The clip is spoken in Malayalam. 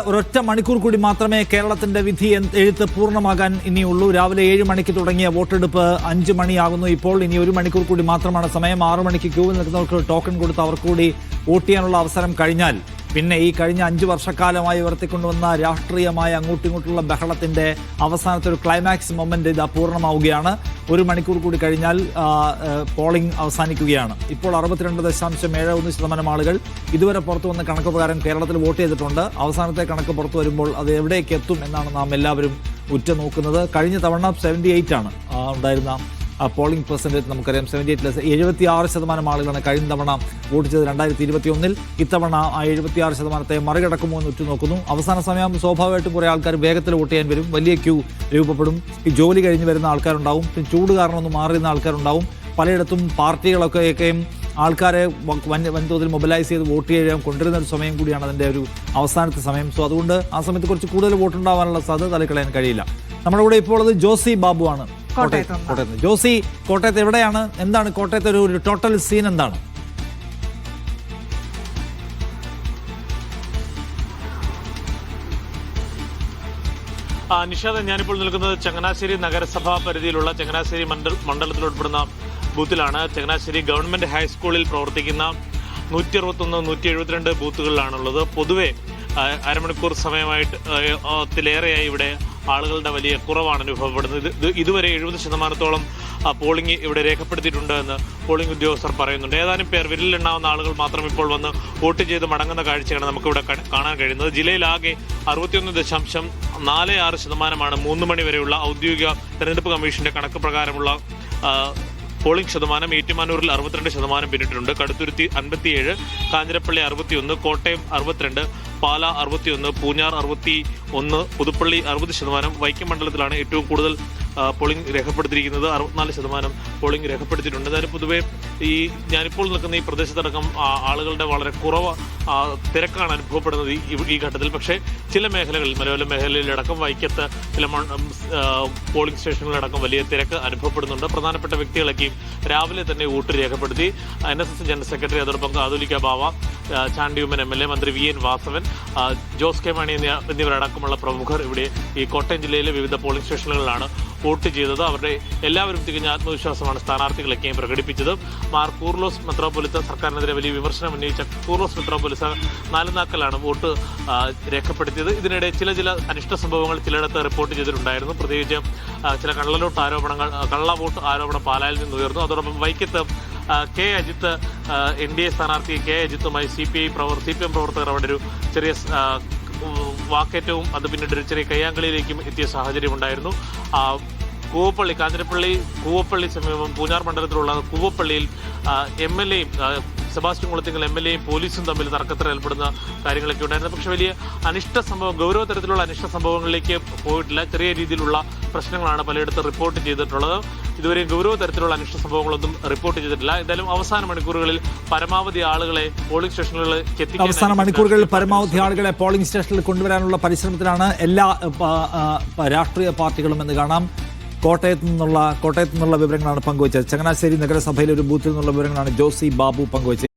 ഒരൊറ്റ മണിക്കൂർ കൂടി മാത്രമേ കേരളത്തിന്റെ വിധി എഴുത്ത് പൂർണ്ണമാകാൻ ഇനിയുള്ളൂ. രാവിലെ 7 മണിക്ക് തുടങ്ങിയ വോട്ടെടുപ്പ് 5 മണിയാകുന്നു. ഇപ്പോൾ ഇനി 1 മണിക്കൂർ കൂടി മാത്രമാണ് സമയം. 6 മണിക്ക് ക്യൂവിൽ നിൽക്കുന്നവർക്ക് ടോക്കൺ കൊടുത്ത് അവർക്ക് കൂടി വോട്ട് ചെയ്യാനുള്ള അവസരം കഴിഞ്ഞാൽ പിന്നെ ഈ കഴിഞ്ഞ 5 വർഷക്കാലമായി ഉയർത്തിക്കൊണ്ടുവന്ന രാഷ്ട്രീയമായ അങ്ങോട്ടിങ്ങോട്ടുള്ള ബഹളത്തിന്റെ അവസാനത്തെ ഒരു ക്ലൈമാക്സ് മൊമെന്റ് ഇതാ പൂർണ്ണമാവുകയാണ്. 1 മണിക്കൂർ കൂടി കഴിഞ്ഞാൽ പോളിംഗ് അവസാനിക്കുകയാണ്. ഇപ്പോൾ 62.71% ആളുകൾ ഇതുവരെ പുറത്തു വന്ന കണക്ക് പ്രകാരം കേരളത്തിൽ വോട്ട് ചെയ്തിട്ടുണ്ട്. അവസാനത്തെ കണക്ക് പുറത്തു വരുമ്പോൾ അത് എവിടേക്ക് എത്തും എന്നാണ് നാം എല്ലാവരും ഉറ്റുനോക്കുന്നത്. കഴിഞ്ഞ തവണ 78 ആണ് ഉണ്ടായിരുന്ന പോളിംഗ് പെർസെൻറ്റേജ്. നമുക്കറിയാം 76% ആളുകളാണ് കഴിഞ്ഞ തവണ വോട്ട് ചെയ്തത് 2021. ഇത്തവണ ആ 76% മറികടക്കുമോ എന്ന് ഉറ്റുനോക്കുന്നു. അവസാന സമയം സ്വാഭാവികമായിട്ടും കുറേ ആൾക്കാർ വേഗത്തിൽ വോട്ട് ചെയ്യാൻ വരും. വലിയ ക്യൂ രൂപപ്പെടും. ഈ ജോലി കഴിഞ്ഞ് വരുന്ന ആൾക്കാരുണ്ടാവും. പിന്നെ ചൂട് കാരണം ഒന്ന് മാറിയുന്ന ആൾക്കാരുണ്ടാവും. പലയിടത്തും പാർട്ടികളൊക്കെയും ആൾക്കാരെ വൻതോതിൽ മൊബിലൈസ് ചെയ്ത് വോട്ട് ചെയ്യാൻ കൊണ്ടുവരുന്ന ഒരു സമയം കൂടിയാണ് അതിൻ്റെ ഒരു അവസാനത്തെ സമയം. സോ അതുകൊണ്ട് ആ സമയത്ത് കുറച്ച് കൂടുതൽ വോട്ടുണ്ടാവാനുള്ള സാധ്യത തള്ളിക്കളയാൻ കഴിയില്ല. നമ്മുടെ കൂടെ ഇപ്പോൾ ഉള്ളത് ജോസി ബാബു ആണ്, കോട്ടയത്ത്. ജോസി, കോട്ടയത്ത് എവിടെയാണ്? എന്താണ് കോട്ടയത്തെ ഒരു ടോട്ടൽ സീൻ എന്താണ്? നിഷാദ്, ഞാനിപ്പോൾ നിൽക്കുന്നത് ചങ്ങനാശ്ശേരി നഗരസഭാ പരിധിയിലുള്ള ചങ്ങനാശ്ശേരി മണ്ഡലത്തിൽ ഉൾപ്പെടുന്ന ബൂത്തിലാണ്. ചങ്ങനാശ്ശേേരി ഗവൺമെന്റ് ഹൈസ്കൂളിൽ പ്രവർത്തിക്കുന്ന 161, 172 ബൂത്തുകളിലാണുള്ളത്. പൊതുവെ അരമണിക്കൂർ സമയത്തിലേറെയായി ഇവിടെ ആളുകളുടെ വലിയ കുറവാണ് അനുഭവപ്പെടുന്നത്. ഇതുവരെ 70% പോളിംഗ് ഇവിടെ രേഖപ്പെടുത്തിയിട്ടുണ്ട് എന്ന് പോളിംഗ് ഉദ്യോഗസ്ഥർ പറയുന്നുണ്ട്. ഏതാനും പേർ, വിരലിലെണ്ണാവുന്ന ആളുകൾ മാത്രം ഇപ്പോൾ വന്ന് വോട്ട് ചെയ്ത് മടങ്ങുന്ന കാഴ്ചയാണ് നമുക്കിവിടെ കാണാൻ കഴിയുന്നത്. ജില്ലയിലാകെ 61.46% 3 മണി വരെയുള്ള ഔദ്യോഗിക തെരഞ്ഞെടുപ്പ് കമ്മീഷന്റെ കണക്ക് പ്രകാരമുള്ള പോളിംഗ് ശതമാനം. ഏറ്റുമാനൂരിൽ 62% പിന്നിട്ടിട്ടുണ്ട്. കടുത്തുരുത്തി 57, കാഞ്ഞിരപ്പള്ളി 61, കോട്ടയം 62, പാല 61, പൂഞ്ഞാർ 61, പുതുപ്പള്ളി 60%. വൈക്കം മണ്ഡലത്തിലാണ് ഏറ്റവും കൂടുതൽ പോളിംഗ് രേഖപ്പെടുത്തിയിരിക്കുന്നത്. 64% പോളിംഗ് രേഖപ്പെടുത്തിയിട്ടുണ്ട്. അതായത് പൊതുവെ ഞാനിപ്പോൾ നിൽക്കുന്ന ഈ പ്രദേശത്തടക്കം ആളുകളുടെ വളരെ കുറവ് തിരക്കാണ് അനുഭവപ്പെടുന്നത് ഈ ഘട്ടത്തിൽ. പക്ഷേ ചില മേഖലകളിൽ, മലയോര മേഖലയിലടക്കം വൈക്കത്ത് ചില പോളിംഗ് സ്റ്റേഷനുകളിലടക്കം വലിയ തിരക്ക് അനുഭവപ്പെടുന്നുണ്ട്. പ്രധാനപ്പെട്ട വ്യക്തികളൊക്കെയും രാവിലെ തന്നെ വോട്ട് രേഖപ്പെടുത്തി. NSS ജനറൽ സെക്രട്ടറി, അതോടൊപ്പം കാതോലിക്ക ബാവ, ചാണ്ടിയുമ്മൻ MLA, മന്ത്രി VN വാസവൻ, ജോസ് കെ മാണി എന്നിവരടക്കമുള്ള പ്രമുഖർ ഇവിടെ ഈ കോട്ടയം ജില്ലയിലെ വിവിധ പോളിംഗ് സ്റ്റേഷനുകളിലാണ് വോട്ട് ചെയ്തത്. അവരുടെ എല്ലാവരും തികഞ്ഞ ആത്മവിശ്വാസമാണ് സ്ഥാനാർത്ഥികളൊക്കെയും പ്രകടിപ്പിച്ചത്. മാർ കൂർലോസ് മെത്രോപൊലിത്ത സർക്കാരിനെതിരെ വലിയ വിമർശനം ഉന്നയിച്ച കൂർലോസ് മെത്രോപൊലിത്ത നാലുനാക്കലാണ് വോട്ട് രേഖപ്പെടുത്തിയത്. ഇതിനിടെ ചില അനിഷ്ട സംഭവങ്ങൾ ചിലയിടത്ത് റിപ്പോർട്ട് ചെയ്തിട്ടുണ്ടായിരുന്നു. പ്രത്യേകിച്ച് ചില കള്ള വോട്ട് ആരോപണം പാലായിൽ നിന്ന് ഉയർന്നു. അതോടൊപ്പം വൈക്കത്ത് കെ അജിത്ത്, NDA സ്ഥാനാർത്ഥി കെ അജിത്തുമായി CPM പ്രവർത്തകർ അവിടെ ഒരു ചെറിയ വാക്കേറ്റവും അത് പിന്നീട് ഒരു ചെറിയ കയ്യാങ്കളിയിലേക്കും എത്തിയ സാഹചര്യം ഉണ്ടായിരുന്നു. കൂവപ്പള്ളി, കൂവപ്പള്ളി സമീപം പൂഞ്ഞാർ മണ്ഡലത്തിലുള്ള കൂവപ്പള്ളിയിൽ MLAയും സെബാസ്റ്റ്യൻ കുളത്തിങ്കൽ MLAയും പോലീസും തമ്മിൽ തർക്കത്തിൽ ഏർപ്പെടുന്ന കാര്യങ്ങളൊക്കെ ഉണ്ടായിരുന്നു. പക്ഷെ വലിയ ഗൗരവതരത്തിലുള്ള അനിഷ്ട സംഭവങ്ങളിലേക്ക് പോയിട്ടില്ല. ചെറിയ രീതിയിലുള്ള പ്രശ്നങ്ങളാണ് പലയിടത്തും റിപ്പോർട്ട് ചെയ്തിട്ടുള്ളത്. ഇതുവരെ ഗൗരവതരത്തിലുള്ള അനിഷ്ട സംഭവങ്ങളൊന്നും റിപ്പോർട്ട് ചെയ്തിട്ടില്ല. എന്തായാലും അവസാന മണിക്കൂറുകളിൽ പരമാവധി ആളുകളെ പോളിംഗ് സ്റ്റേഷനുകളിലേക്ക് എത്തിക്കാൻ, അവസാന മണിക്കൂറുകളിൽ പരമാവധി ആളുകളെ പോളിംഗ് സ്റ്റേഷനിൽ കൊണ്ടുവരാനുള്ള പരിശ്രമത്തിലാണ് എല്ലാ രാഷ്ട്രീയ പാർട്ടികളും എന്ന് കാണാം. കോട്ടയത്ത് നിന്നുള്ള വിവരങ്ങളാണ് പങ്കുവച്ചത്. ചങ്ങനാശ്ശേരി നഗരസഭയിലെ ഒരു ബൂത്തിൽ നിന്നുള്ള വിവരങ്ങളാണ് ജോസി ബാബു പങ്കുവച്ചത്.